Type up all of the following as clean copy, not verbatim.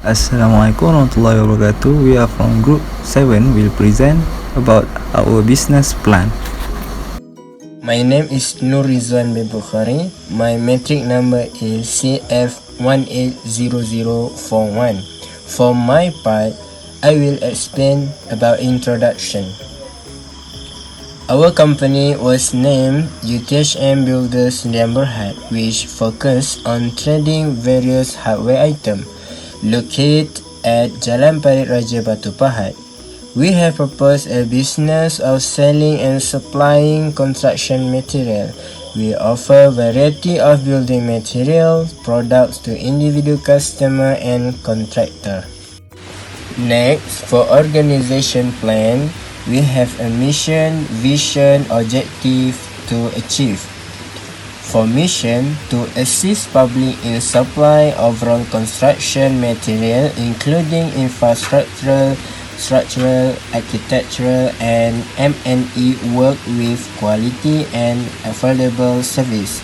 Assalamualaikum warahmatullahi wabarakatuh. We are from Group 7. Will present about our business plan. My name is Nur Rizwan bin Bukhari. My metric number is CF180041. For my part, I will explain about introduction. Our company was named UTHM Builders Sdn Bhd, which focused on trading various hardware items located at Jalan Parit Raja Batu Pahat. We have proposed a business of selling and supplying construction material. We offer variety of building material products to individual customer and contractor. Next, for organization plan, we have a mission, vision, objective to achieve. For mission, to assist public in supply overall construction material including infrastructural, structural, architectural and M&E work with quality and affordable service.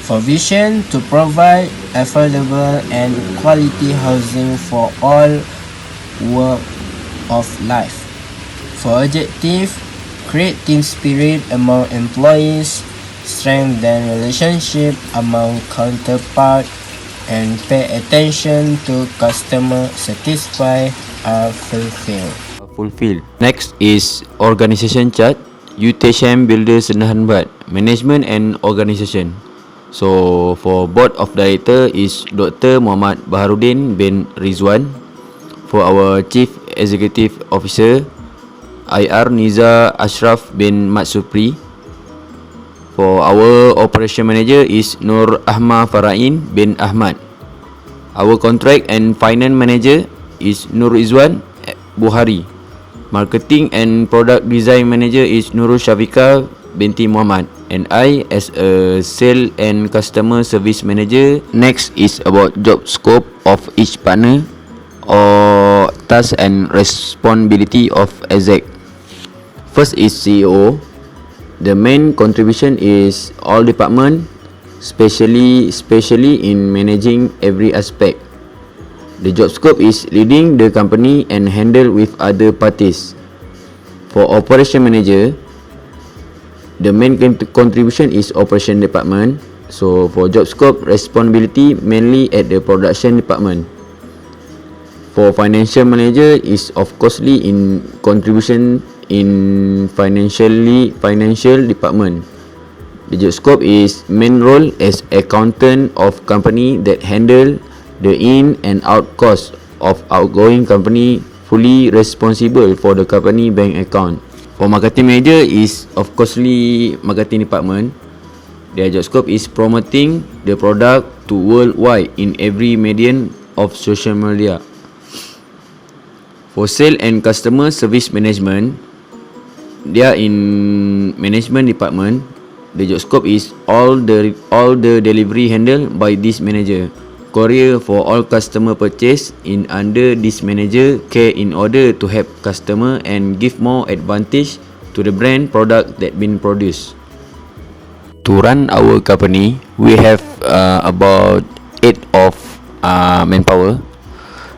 For vision, to provide affordable and quality housing for all walk of life. For objective, create team spirit among employees, strengthen relationship among counterpart, and pay attention to customer satisfy are fulfilled. Next is organization chart. UTHM Builders Sdn Bhd, management and organization. So for board of director is Dr. Muhammad Baharudin bin Rizwan. For our chief executive officer, IR Niza Ashraf bin Mat Supri. For our operation manager is Nur Ahmad Farain bin Ahmad. Our contract and finance manager is Nur Izwan Buhari. Marketing and product design manager is Nurul Shafika binti Muhammad. And I as a sale and customer service manager. Next is about job scope of each partner or task and responsibility of exec. First is CEO. The main contribution is all department, especially in managing every aspect. The job scope is leading the company and handle with other parties. For operation manager, the main contribution is operation department. So for job scope, responsibility mainly at the production department. For financial manager is of costly in contribution in financial department. The job scope is main role as accountant of company that handle the in and out cost of outgoing company, fully responsible for the company bank account. For marketing manager is of costly marketing department. Their job scope is promoting the product to worldwide in every medium of social media. For sale and customer service management, they are in management department. The job scope is all the delivery handled by this manager. Courier for all customer purchase in under this manager care in order to help customer and give more advantage to the brand product that been produced. To run our company, we have about 8 of manpower.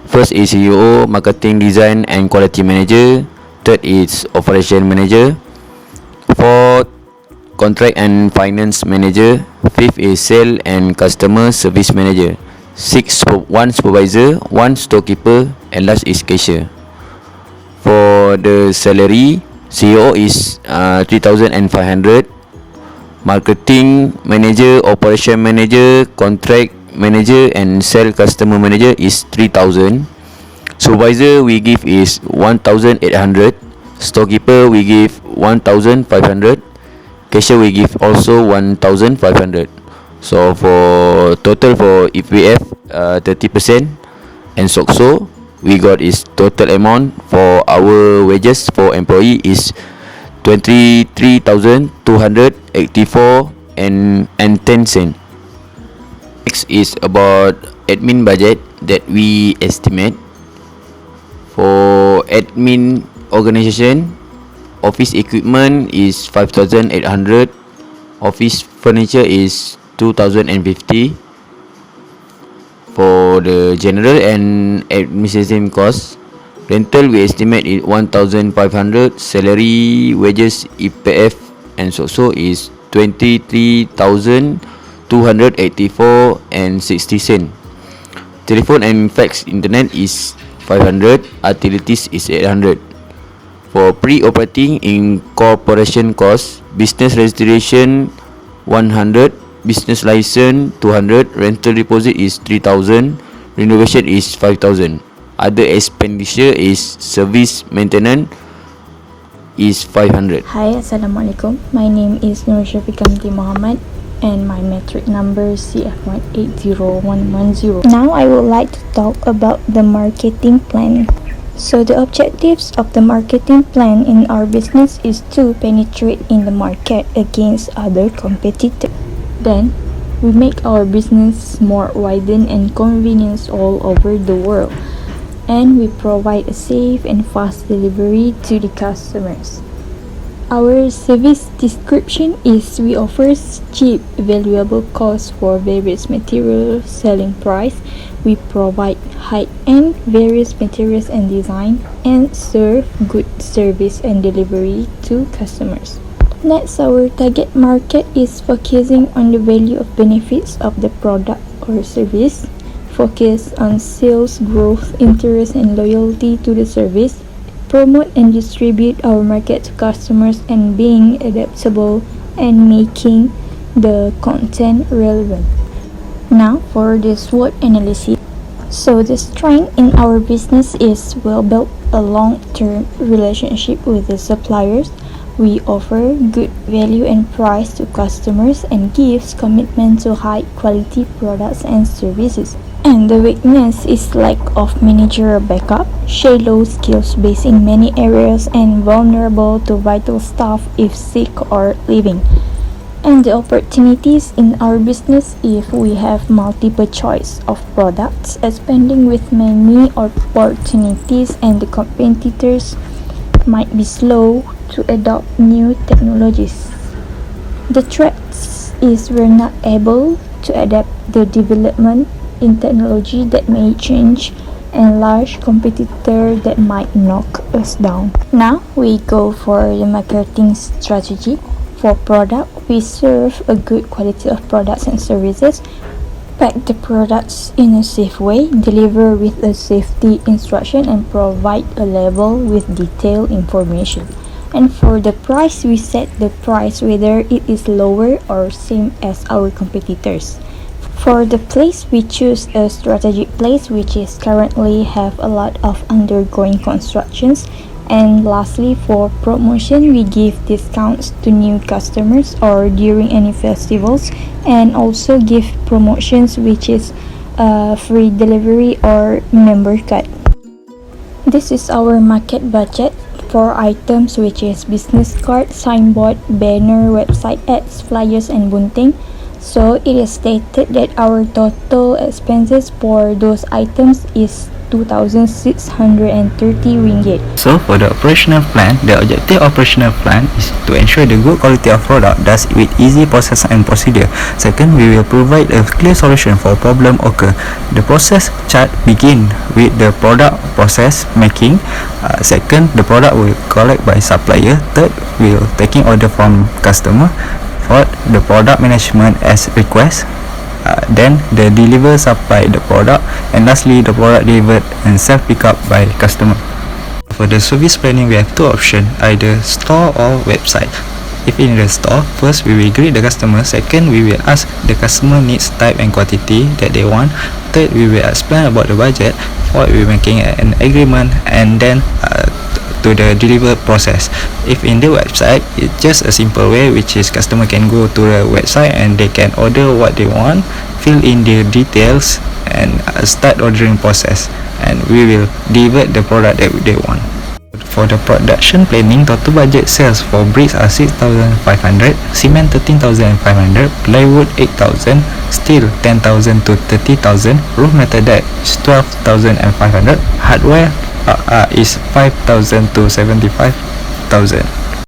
First is CEO, marketing, design and quality manager. Third is operation manager. Fourth, contract and finance manager. Fifth is sale and customer service manager. Sixth, one supervisor, one storekeeper, and last is cashier. For the salary, CEO is 3,500. Marketing manager, operation manager, contract manager and sale customer manager is 3,000. Supervisor we give is 1,800. Storekeeper we give 1,500. Cashier we give also 1,500. So for total for EPF 30% and SOCSO we got is total amount for our wages for employee is 23,284 and 10 cent. Next is about admin budget that we estimate. For admin organization, office equipment is 5,800. Office furniture is 2,050. For the general and administrative costs, rental we estimate is 1,500. Salary, wages, EPF and so is 23,284 and 60 cent. Telephone and fax internet is 500. Utilities is 800. For pre-operating incorporation costs, business registration 100, business license 200, rental deposit is 3,000, renovation is 5,000. Other expenditure is service maintenance is 500. Hi, Assalamualaikum. My name is Nur Syafiqamti Muhammad and my metric number is CF180110. Now I would like to talk about the marketing plan. So the objectives of the marketing plan in our business is to penetrate in the market against other competitors. Then we make our business more widened and convenience all over the world, and we provide a safe and fast delivery to the customers. Our service description is we offer cheap, valuable cost for various materials, selling price. We provide high-end various materials and design, and serve good service and delivery to customers. Next, our target market is focusing on the value of benefits of the product or service, focus on sales growth, interest and loyalty to the service, promote and distribute our market to customers, and being adaptable and making the content relevant. Now for the SWOT analysis. So the strength in our business is we'll build a long-term relationship with the suppliers. We offer good value and price to customers and gives commitment to high quality products and services. And the weakness is lack of managerial backup, shallow skills base in many areas, and vulnerable to vital staff if sick or leaving. And the opportunities in our business if we have multiple choice of products, expanding with many opportunities, and the competitors might be slow to adopt new technologies. The threats is we're not able to adapt the development in technology that may change, and large competitor that might knock us down. Now we go for the marketing strategy. For product, we serve a good quality of products and services, pack the products in a safe way, deliver with a safety instruction, and provide a label with detailed information. And for the price, we set the price whether it is lower or same as our competitors. For the place, we choose a strategic place which is currently have a lot of undergoing constructions. And lastly, for promotion, we give discounts to new customers or during any festivals, and also give promotions which is free delivery or member card. This is our market budget for items which is business card, signboard, banner, website ads, flyers and bunting. So it is stated that our total expenses for those items is 2,630 ringgit. So for the operational plan, the objective operational plan is to ensure the good quality of product thus with easy process and procedure. Second, we will provide a clear solution for problem occur. The process chart begin with the product process making. Second, the product will collect by supplier. Third, we will taking order from customer. Fourth, the product management as request. Then the deliver supply the product, and lastly the product delivered and self pick up by customer. For the service planning, we have two options, either store or website. If in the store, first we will greet the customer. Second, we will ask the customer needs type and quantity that they want. Third, we will explain about the budget. Fourth, we will making an agreement, and then to the deliver process. If in the website, it's just a simple way which is customer can go to the website and they can order what they want, fill in the details and start ordering process, and we will deliver the product that they want. For the production planning, total budget sales for bricks are 6,500, cement 13,500, plywood 8,000, steel 10,000 to 30,000, roof metal deck is 12,500, hardware is 5,000 to 75,000.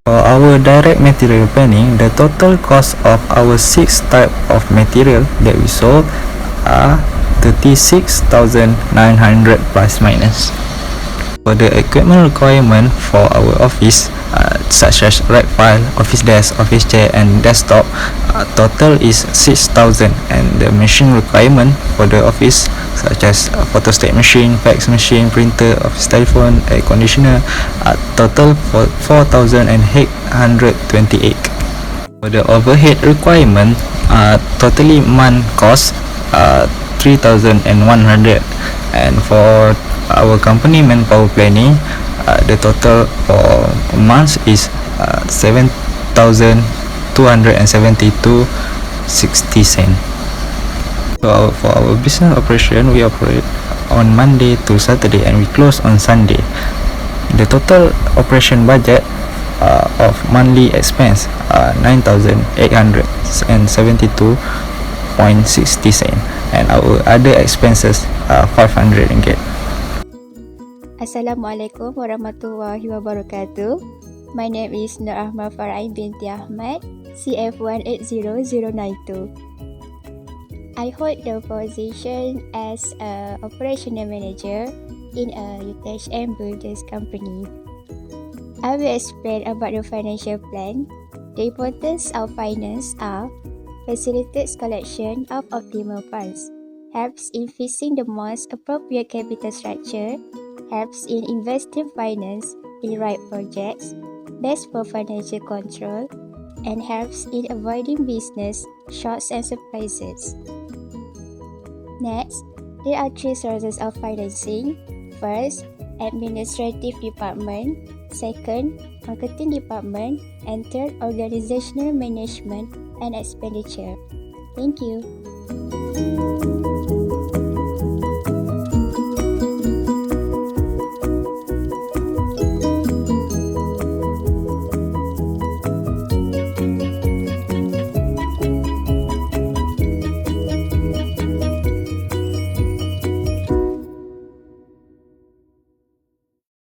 For our direct material planning, the total cost of our 6 type of material that we sold are 36,900 plus minus. For the equipment requirement for our office, such as rack file, office desk, office chair and desktop, total is 6,000, and the machine requirement for the office, such as photostat machine, fax machine, printer, office telephone, air conditioner, total for 4,828. For the overhead requirement, totally month cost 3,100, and for our company manpower planning, the total for months is 7,272.60 cent. So for our business operation, we operate on Monday to Saturday and we close on Sunday. The total operation budget of monthly expense 9,872.60 cent, and our other expenses 500 ringgit. Assalamualaikum warahmatullahi wabarakatuh. My name is Nur Ahmad Farai binti Ahmad, CF180092. I hold the position as a operational manager in a UTHM Builders company. I will explain about the financial plan. The importance of finance are: facilitates collection of optimal funds, helps in fixing the most appropriate capital structure, helps in investing finance in right projects, best for financial control, and helps in avoiding business shorts and surprises. Next, there are three sources of financing. First, administrative department. Second, marketing department. And third, organizational management and expenditure. Thank you.